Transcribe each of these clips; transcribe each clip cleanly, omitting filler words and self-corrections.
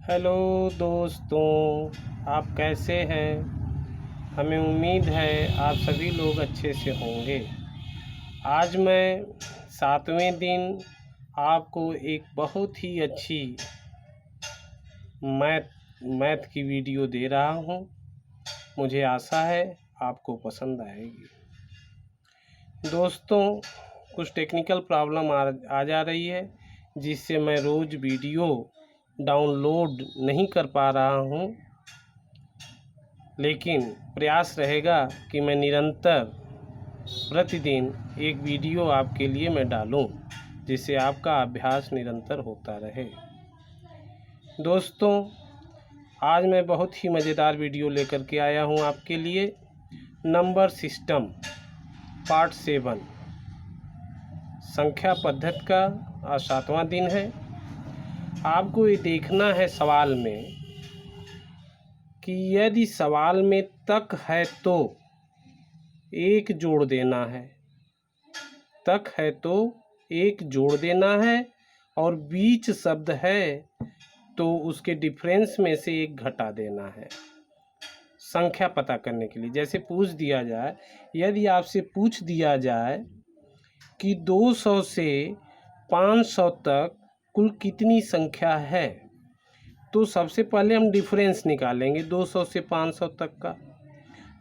Hello दोस्तों, आप कैसे हैं। हमें उम्मीद है आप सभी लोग अच्छे से होंगे। आज मैं 7वें दिन आपको एक बहुत ही अच्छी मैथ की वीडियो दे रहा हूं। मुझे आशा है आपको पसंद आएगी। दोस्तों, कुछ टेक्निकल प्रॉब्लम आ जा रही है, जिससे मैं रोज़ वीडियो डाउनलोड नहीं कर पा रहा हूं, लेकिन प्रयास रहेगा कि मैं निरंतर प्रतिदिन एक वीडियो आपके लिए मैं डालूं, जिससे आपका अभ्यास निरंतर होता रहे। दोस्तों, आज मैं बहुत ही मज़ेदार वीडियो लेकर के आया हूं आपके लिए। नंबर सिस्टम पार्ट 7 संख्या पद्धति का आज 7वां दिन है। आपको ये देखना है सवाल में कि यदि सवाल में तक है तो एक जोड़ देना है, तक है तो एक जोड़ देना है, और बीच शब्द है तो उसके डिफरेंस में से एक घटा देना है। संख्या पता करने के लिए जैसे पूछ दिया जाए, यदि आपसे पूछ दिया जाए कि 200 से 500 तक कुल कितनी संख्या है, तो सबसे पहले हम डिफरेंस निकालेंगे 200 से 500 तक का।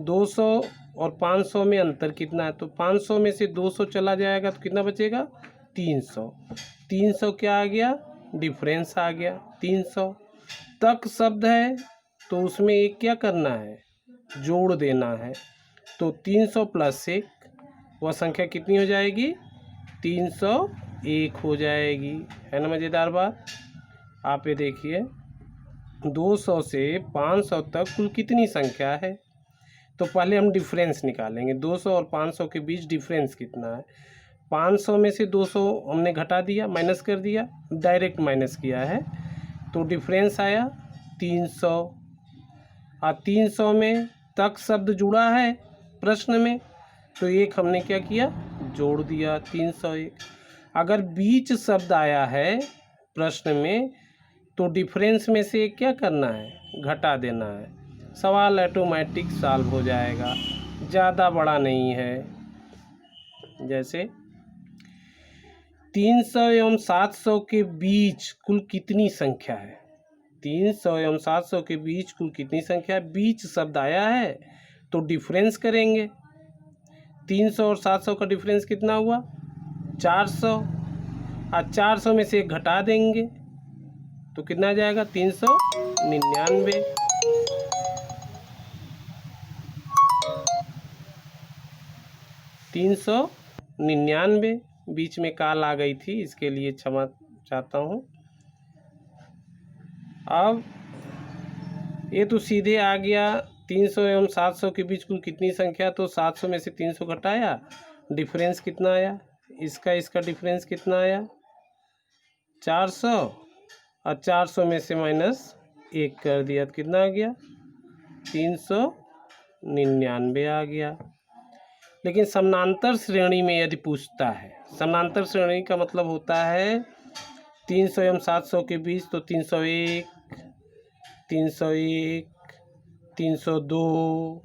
200 और 500 में अंतर कितना है, तो 500 में से 200 चला जाएगा तो कितना बचेगा, 300। 300 क्या आ गया, डिफरेंस आ गया 300। तक शब्द है तो उसमें एक क्या करना है, जोड़ देना है। तो 300 प्लस 1 वह संख्या कितनी हो जाएगी, 301 हो जाएगी। है ना मज़ेदार बात। आप ये देखिए, 200 से 500 तक कुल कितनी संख्या है, तो पहले हम डिफरेंस निकालेंगे। 200 और 500 के बीच डिफरेंस कितना है। 500 में से 200 हमने घटा दिया, माइनस कर दिया, डायरेक्ट माइनस किया है, तो डिफरेंस आया 300। और 300 में तक शब्द जुड़ा है प्रश्न में, तो एक हमने क्या किया, जोड़ दिया 301। अगर बीच शब्द आया है प्रश्न में, तो डिफरेंस में से क्या करना है, घटा देना है। सवाल ऑटोमेटिक सॉल्व हो जाएगा, ज़्यादा बड़ा नहीं है। जैसे 300 एवं 700 के बीच कुल कितनी संख्या है। 300 एवं 700 के बीच कुल कितनी संख्या है, बीच शब्द आया है तो डिफरेंस करेंगे। 300 और 700 का डिफरेंस कितना हुआ, 400। और 400 में से एक घटा देंगे तो कितना आ जाएगा, 399। बीच में काल आ गई थी, इसके लिए क्षमा चाहता हूँ। अब ये तो सीधे आ गया 300 एवं 700 के बीच कुल कितनी संख्या, तो 700 में से 300 घटाया, डिफरेंस कितना आया, इसका डिफरेंस कितना आया, 400। और 400 में से माइनस 1 कर दिया तो कितना आ गया, 399 आ गया। लेकिन समानांतर श्रेणी में यदि पूछता है, समानांतर श्रेणी का मतलब होता है 300 एवं 700 के बीच, तो 301, 301, 302,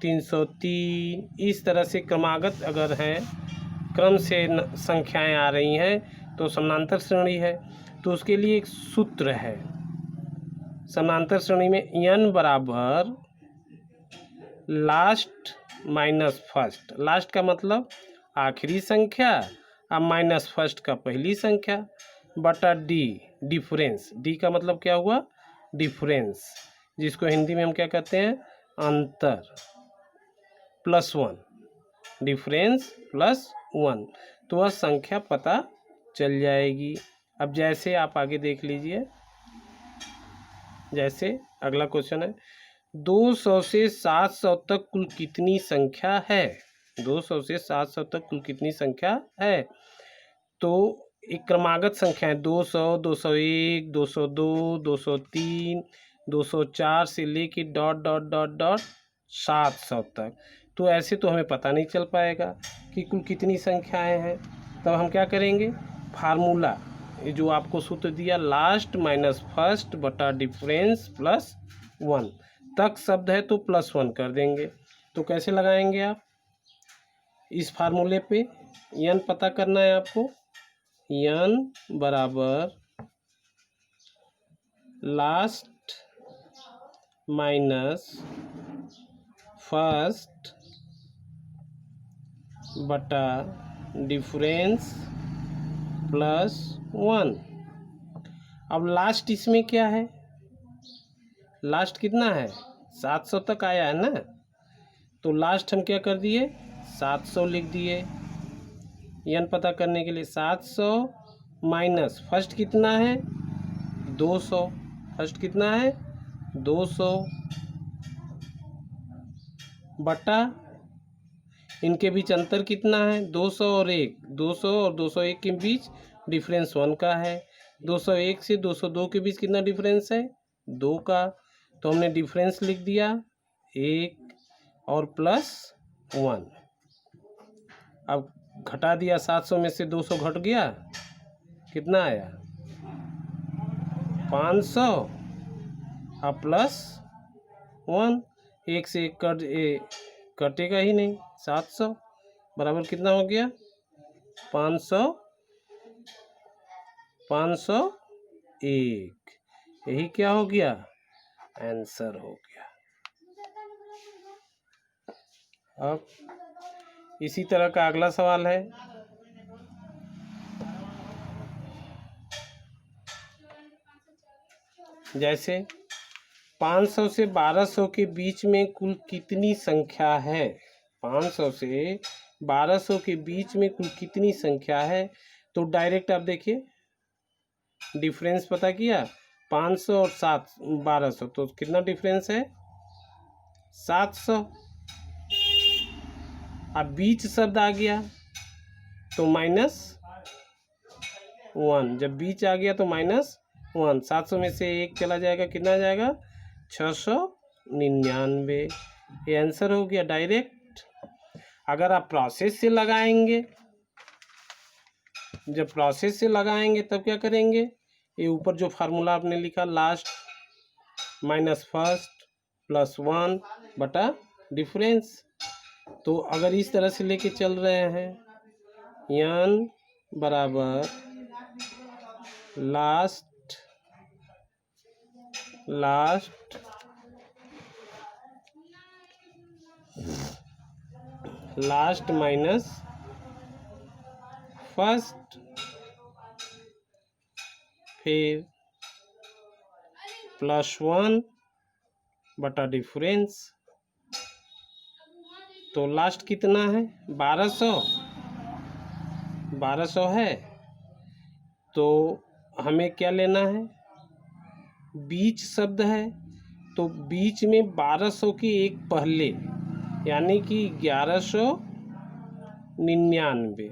303, इस तरह से क्रमागत अगर है, क्रम से संख्याएं आ रही हैं तो समानांतर श्रेणी है। तो उसके लिए एक सूत्र है समानांतर श्रेणी में, n बराबर लास्ट माइनस फर्स्ट। लास्ट का मतलब आखिरी संख्या, और माइनस फर्स्ट का पहली संख्या, बटा डी डिफरेंस। डी का मतलब क्या हुआ, डिफरेंस, जिसको हिंदी में हम क्या कहते हैं, अंतर, प्लस 1, डिफरेंस प्लस 1, तो वह संख्या पता चल जाएगी। अब जैसे आप आगे देख लीजिए, जैसे अगला क्वेश्चन है, 200 से 700 तक कुल कितनी संख्या है। 200 से 700 तक कुल कितनी संख्या है, तो एक क्रमागत संख्या है, 200, 201, 202, 203, 204 से लेके डॉट डॉट डॉट डॉट 700 तक। तो ऐसे तो हमें पता नहीं चल पाएगा कि कुल कितनी संख्याएं हैं। तब हम क्या करेंगे, फार्मूला ये जो आपको सूत्र दिया लास्ट माइनस फर्स्ट बटा डिफरेंस प्लस 1 तक शब्द है तो +1 कर देंगे। तो कैसे लगाएंगे आप इस फार्मूले पे n पता करना है आपको। n बराबर लास्ट माइनस फर्स्ट बटा डिफरेंस +1। अब लास्ट इसमें क्या है, लास्ट कितना है 700 तक आया है ना, तो लास्ट हम क्या कर दिए 700 लिख दिए n पता करने के लिए। 700 माइनस फर्स्ट कितना है 200, फर्स्ट कितना है 200 बटा इनके बीच अंतर कितना है 200 और 1, 200 और 201 के बीच डिफरेंस 1 का है। 201 से 202 के बीच कितना डिफरेंस है 2 का, तो हमने डिफरेंस लिख दिया 1 और +1। अब घटा दिया 700 में से 200 घट गया, कितना आया 500 और +1। 1 से 1 कटेगा ही नहीं, 700 बराबर कितना हो गया 500, 501। यही क्या हो गया आंसर हो गया। अब इसी तरह का अगला सवाल है, जैसे 500 से 1200 के बीच में कुल कितनी संख्या है। 500 से 1200 के बीच में कुल कितनी संख्या है, तो डायरेक्ट आप देखिए डिफरेंस पता किया 500 और 1200, तो कितना डिफरेंस है 700। अब बीच शब्द आ गया तो -1, जब बीच आ गया तो -1। 700 में से 1 चला जाएगा, कितना आ जाएगा 699। ये आंसर हो गया डायरेक्ट। अगर आप प्रोसेस से लगाएंगे, जब प्रोसेस से लगाएंगे तब क्या करेंगे, ये ऊपर जो फार्मूला आपने लिखा लास्ट माइनस फर्स्ट +1 बटा डिफरेंस, तो अगर इस तरह से लेके चल रहे हैं n बराबर लास्ट माइनस फर्स्ट फिर +1 बटा डिफरेंस, तो लास्ट कितना है 1200 है, तो हमें क्या लेना है बीच शब्द है, तो बीच में 1200 के एक पहले यानी कि 1199,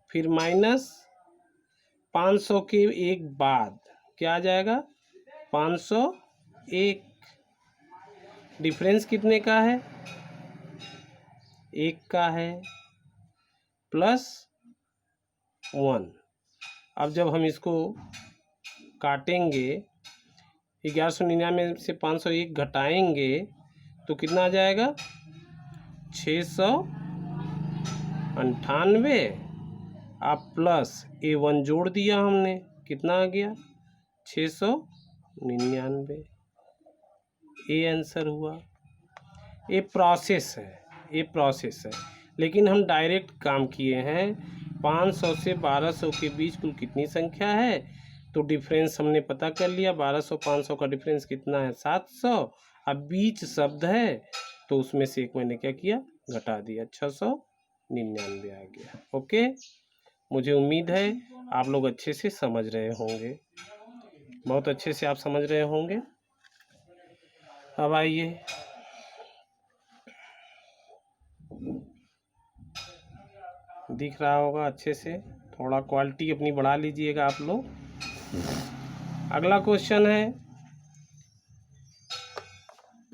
फिर -500 के एक बाद क्या आ जाएगा 501। डिफरेंस कितने का है 1 का है +1। अब जब हम इसको काटेंगे 1199 से 501 घटाएंगे तो कितना आ जाएगा 698। आप +A1 जोड़ दिया हमने, कितना आ गया 699। ये आंसर हुआ। ये प्रोसेस है, लेकिन हम डायरेक्ट काम किए हैं 500 से 1200 के बीच कुल कितनी संख्या है, तो डिफरेंस हमने पता कर लिया 1200 500 का डिफरेंस कितना है 700। अब बीच शब्द है तो उसमें से एक मैंने क्या किया घटा दिया 699 आ गया। ओके, मुझे उम्मीद है आप लोग अच्छे से समझ रहे होंगे, बहुत अच्छे से आप समझ रहे होंगे। अब आइए दिख रहा होगा अच्छे से, थोड़ा क्वालिटी अपनी बढ़ा लीजिएगा आप लोग। अगला क्वेश्चन है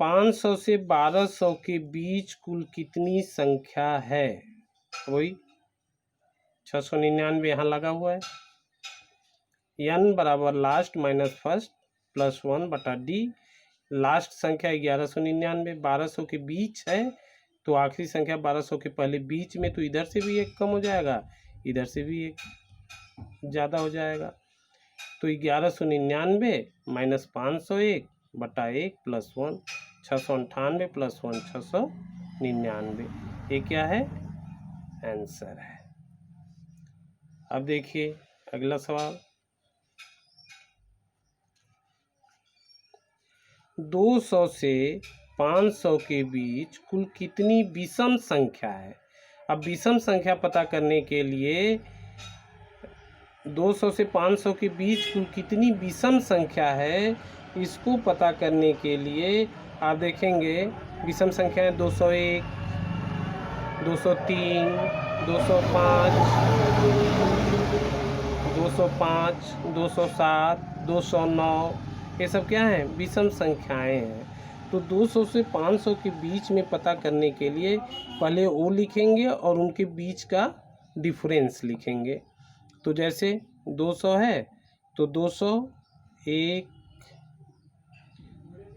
500 से 1200 के बीच कुल कितनी संख्या है। वही 699 यहाँ लगा हुआ है, n बराबर लास्ट माइनस फर्स्ट प्लस 1 बटा डी। लास्ट संख्या 1199, 1200 के बीच है तो आखिरी संख्या 1200 के पहले बीच में, तो इधर से भी एक कम हो जाएगा, इधर से भी एक ज़्यादा हो जाएगा। तो 1199 माइनस 501 बटा 1 प्लस 1, 698 प्लस 1 699, ये क्या है? आंसर है। अब देखिए अगला सवाल, 200 से 500 के बीच कुल कितनी विषम संख्या है? अब विषम संख्या पता करने के लिए 200 से 500 के बीच कुल कितनी विषम संख्या है, इसको पता करने के लिए आप देखेंगे विषम संख्या है 201, 203, 205, 205, 207, 209, ये सब क्या है? विषम संख्याएं हैं। तो 200 से 500 के बीच में पता करने के लिए पहले वो लिखेंगे और उनके बीच का डिफरेंस लिखेंगे। तो जैसे 200 है तो 201,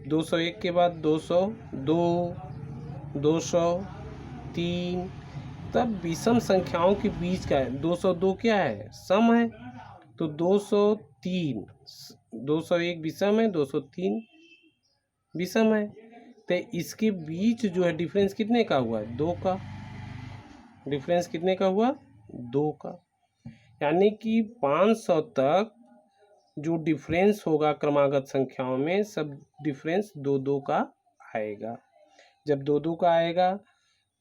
201 के बाद 202, 203, तब विषम संख्याओं के बीच का है। 202 क्या है? सम है, तो 203, 201 विषम है, 203 विषम है, तो इसके बीच जो है डिफरेंस कितने का हुआ है? 2 का। डिफरेंस कितने का हुआ? 2 का। यानी कि 500 तक जो डिफरेंस होगा क्रमागत संख्याओं में, सब डिफरेंस 2-2 का आएगा। जब 2-2 का आएगा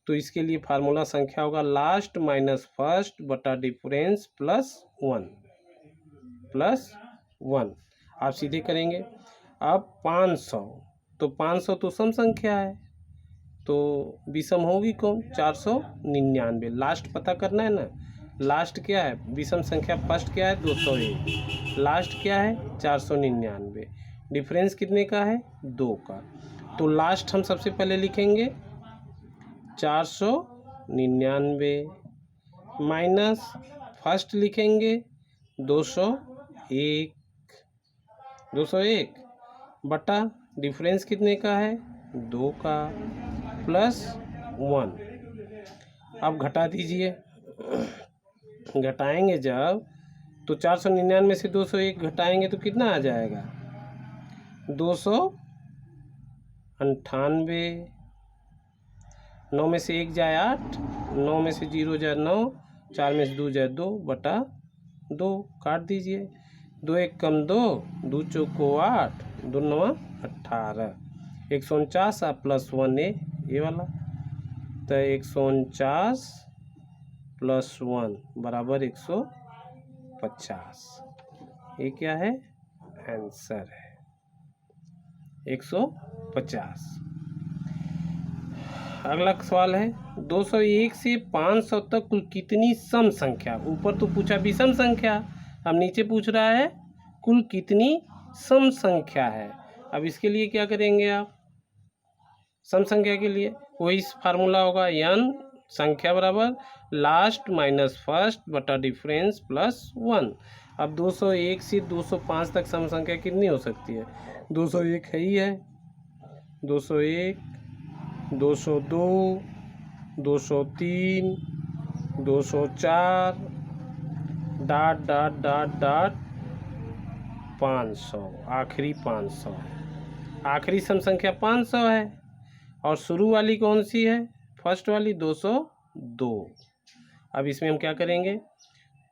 तो इसके लिए फार्मूला संख्या होगा लास्ट माइनस फर्स्ट बटा डिफरेंस प्लस 1। आप सीधे करेंगे। अब 500, तो 500 तो सम संख्या है, तो विषम होगी कौन? 499। लास्ट पता करना है ना, लास्ट क्या है? विषम संख्या फर्स्ट क्या है? 201, लास्ट क्या है? 499। डिफरेंस कितने का है? 2 का। तो लास्ट हम सबसे पहले लिखेंगे 499 माइनस फर्स्ट लिखेंगे 201 बटा डिफरेंस कितने का है? 2 का प्लस 1। अब घटा दीजिए, घटाएंगे जब तो 499 से 201 घटाएंगे तो कितना आ जाएगा? 298। 9 में से 1 जाए 8, 9 में से 0 जाए 9, 4 में से 2 जाए 2 बटा 2, काट दीजिए। 2 1 कम 2, 2 चौको 8, 2 9 18, 149 प्लस 1 ये वाला, तो 149 प्लस 1 बराबर 150। ये क्या है? आंसर है 150। अगला सवाल है 201 से 500 तक कुल कितनी सम संख्या? ऊपर तो पूछा विषम संख्या, अब नीचे पूछ रहा है कुल कितनी सम संख्या है। अब इसके लिए क्या करेंगे आप? सम संख्या के लिए वही फार्मूला होगा, n संख्या बराबर लास्ट माइनस फर्स्ट बटा डिफरेंस प्लस 1। अब 201 से 205 तक सम संख्या कितनी हो सकती है? 201 है ही है, 201, 202, 203, 204 डॉट डॉट डॉट डॉट 500, आखिरी 500। आखिरी सम संख्या 500 है और शुरू वाली कौन सी है? फर्स्ट वाली 202। अब इसमें हम क्या करेंगे?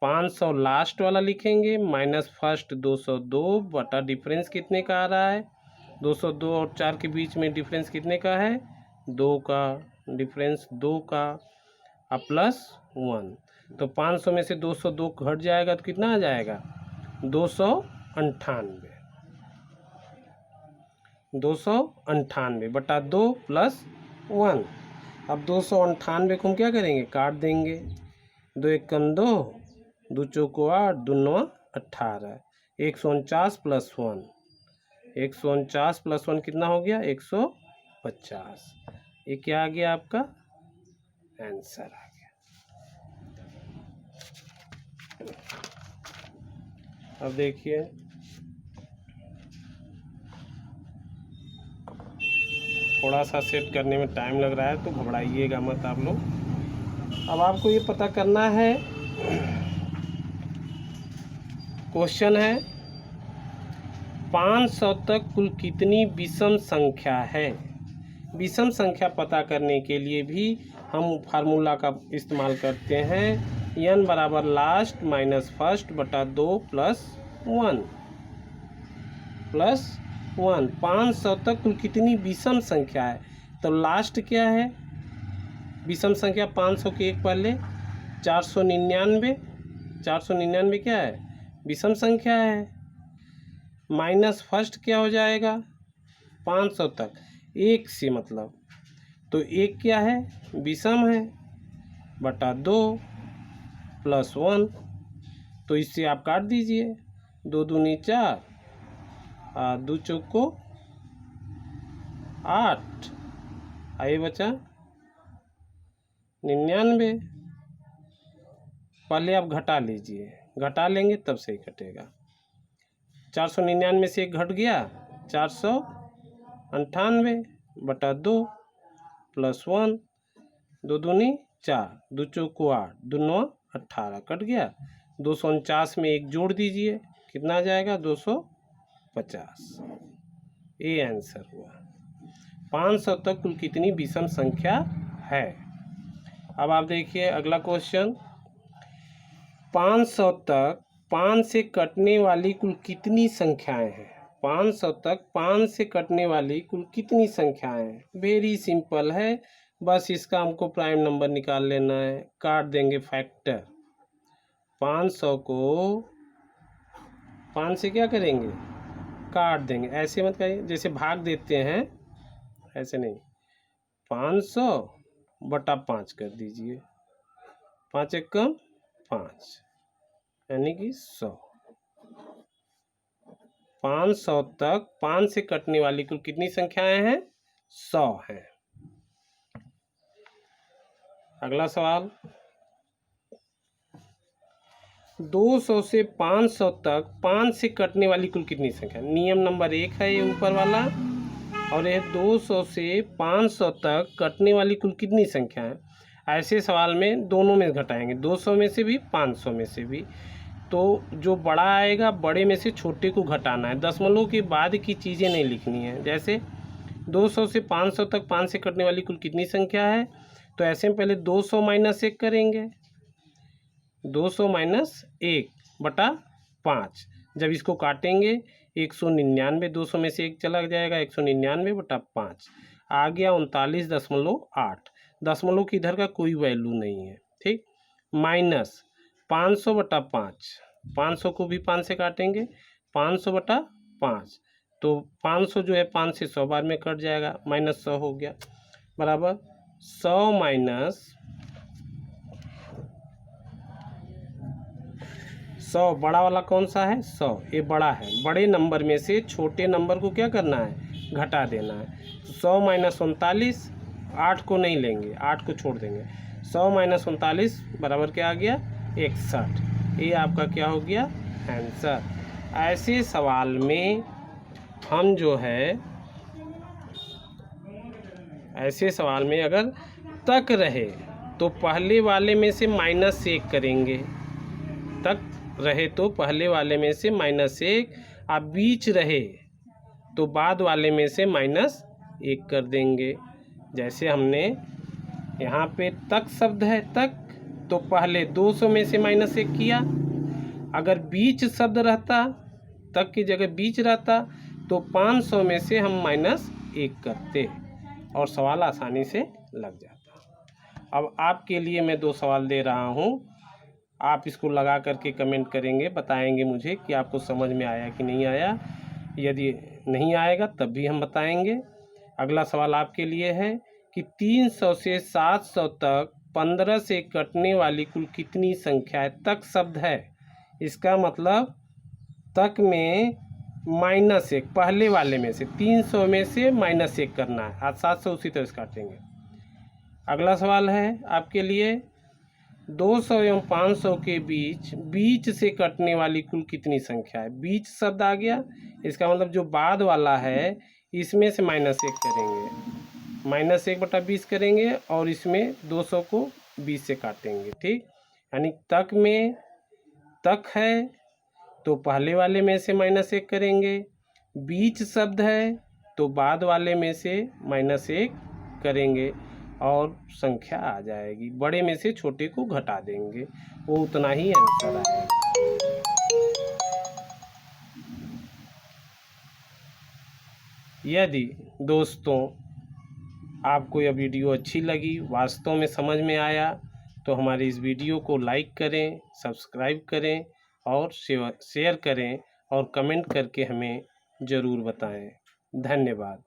500 लास्ट वाला लिखेंगे माइनस फर्स्ट 202 बटा डिफरेंस कितने का आ रहा है? 202 और 4 के बीच में डिफरेंस कितने का है? 2 का। डिफरेंस 2 का अब प्लस 1, तो 500 में से 202 घट जाएगा तो कितना आ जाएगा? 298। 298 बटा 2 प्लस 1। अब 298 को हम क्या करेंगे? काट देंगे। 2 1 कम 2, 2 चौको 8, 2 9 18, 149 प्लस 1, 149 प्लस 1 कितना हो गया? 150। ये क्या आ गया? आपका आंसर आ गया। अब देखिए, थोड़ा सा सेट करने में टाइम लग रहा है तो घबराइएगा मत आप लोग। अब आपको ये पता करना है, क्वेश्चन है 500 तक कुल कितनी विषम संख्या है। विषम संख्या पता करने के लिए भी हम फार्मूला का इस्तेमाल करते हैं, n बराबर लास्ट माइनस फर्स्ट बटा 2 प्लस 1 प्लस 1। 500 तक कुल कितनी विषम संख्या है, तो लास्ट क्या है विषम संख्या 500 के एक पहले 499। 499 क्या है, विषम संख्या है। माइनस फर्स्ट क्या हो जाएगा 500 तक एक से, मतलब तो एक क्या है विषम है, बटा 2 प्लस 1। तो इससे आप काट दीजिए, 2 दूनी 4, 2 चौको 8, आइए बचा 99। पहले आप घटा लीजिए, घटा लेंगे तब सही कटेगा। 499 से एक घट गया 498 बटा 2 प्लस 1, 2 दूनी 4, 2 चौको 8, 2 9 18, कट गया। 249 में एक जोड़ दीजिए, कितना आ जाएगा 250। ये आंसर हुआ। 500 तक कुल कितनी विषम संख्या है। अब आप देखिए अगला क्वेश्चन, 500 तक 5 से कटने वाली कुल कितनी संख्याएं हैं। 500 तक 5 से कटने वाली कुल कितनी संख्याएं हैं। वेरी सिंपल है, बस इसका हमको प्राइम नंबर निकाल लेना है। काट देंगे फैक्टर, 500 को 5 से क्या करेंगे काट देंगे। ऐसे मत करिए जैसे भाग देते हैं, ऐसे नहीं। 500 बटा 5 कर दीजिए, 5 एक कम 5 यानी कि 100। 500 तक 5 से कटने वाली कुल कितनी संख्याएं हैं 100 हैं। अगला सवाल, 200 से 500 तक 5 से कटने वाली कुल कितनी संख्या। नियम नंबर 1 है ये ऊपर वाला, और ये 200 से 500 तक कटने वाली कुल कितनी संख्या है। ऐसे सवाल में दोनों में घटाएंगे, 200 में से भी 500 में से भी। तो जो बड़ा आएगा बड़े में से छोटे को घटाना है, दशमलव के बाद की चीज़ें नहीं लिखनी है। जैसे 200 से 500 तक 5 से कटने वाली कुल कितनी संख्या है, तो ऐसे में पहले 200 माइनस 1 करेंगे, 200 माइनस 1 बटा 5। जब इसको काटेंगे 199, 200 में से 1 चला जाएगा, 199 बटा 5 आ गया 39.8। दशमलव की इधर का कोई वैल्यू नहीं है, ठीक। माइनस 500 बटा 5, 500 को भी 5 से काटेंगे, 500 बटा 5, तो 500 जो है 5 से 100 बार में कट जाएगा, माइनस 100 हो गया, बराबर 100 माइनस 100। बड़ा वाला कौन सा है 100, ये बड़ा है। बड़े नंबर में से छोटे नंबर को क्या करना है घटा देना है। 100 माइनस 39, 8 को नहीं लेंगे, 8 को छोड़ देंगे। 100 माइनस 39 बराबर क्या आ गया 61। ये आपका क्या हो गया आंसर। ऐसे सवाल में हम जो है, ऐसे सवाल में अगर तक रहे तो पहले वाले में से -1 करेंगे, तक रहे तो पहले वाले में से -1, अब बीच रहे तो बाद वाले में से -1 कर देंगे। जैसे हमने यहाँ पे तक शब्द है तक, तो पहले 200 में से -1 किया। अगर बीच शब्द रहता, तक की जगह बीच रहता, तो 500 में से हम -1 करते और सवाल आसानी से लग जाता। अब आपके लिए मैं 2 सवाल दे रहा हूँ, आप इसको लगा करके कमेंट करेंगे, बताएंगे मुझे कि आपको समझ में आया कि नहीं आया। यदि नहीं आएगा तब भी हम बताएंगे। अगला सवाल आपके लिए है कि 300 से 700 तक 15 से कटने वाली कुल कितनी संख्या है। तक शब्द है, इसका मतलब तक में -1 पहले वाले में से, 300 में से -1 करना है। आज 700 उसी तरह से काटेंगे। अगला सवाल है आपके लिए 200 एवं 500 के बीच बीच से कटने वाली कुल कितनी संख्या है। बीच शब्द आ गया, इसका मतलब जो बाद वाला है इसमें से -1 करेंगे, -1/20 करेंगे और इसमें 200 को 20 से काटेंगे। ठीक, यानी तक में तक है तो पहले वाले में से -1 करेंगे, बीच शब्द है तो बाद वाले में से -1 करेंगे और संख्या आ जाएगी। बड़े में से छोटे को घटा देंगे, वो उतना ही आंसर आएगा। यदि दोस्तों आपको यह वीडियो अच्छी लगी, वास्तव में समझ में आया, तो हमारे इस वीडियो को लाइक करें, सब्सक्राइब करें और शेयर करें और कमेंट करके हमें ज़रूर बताएं। धन्यवाद।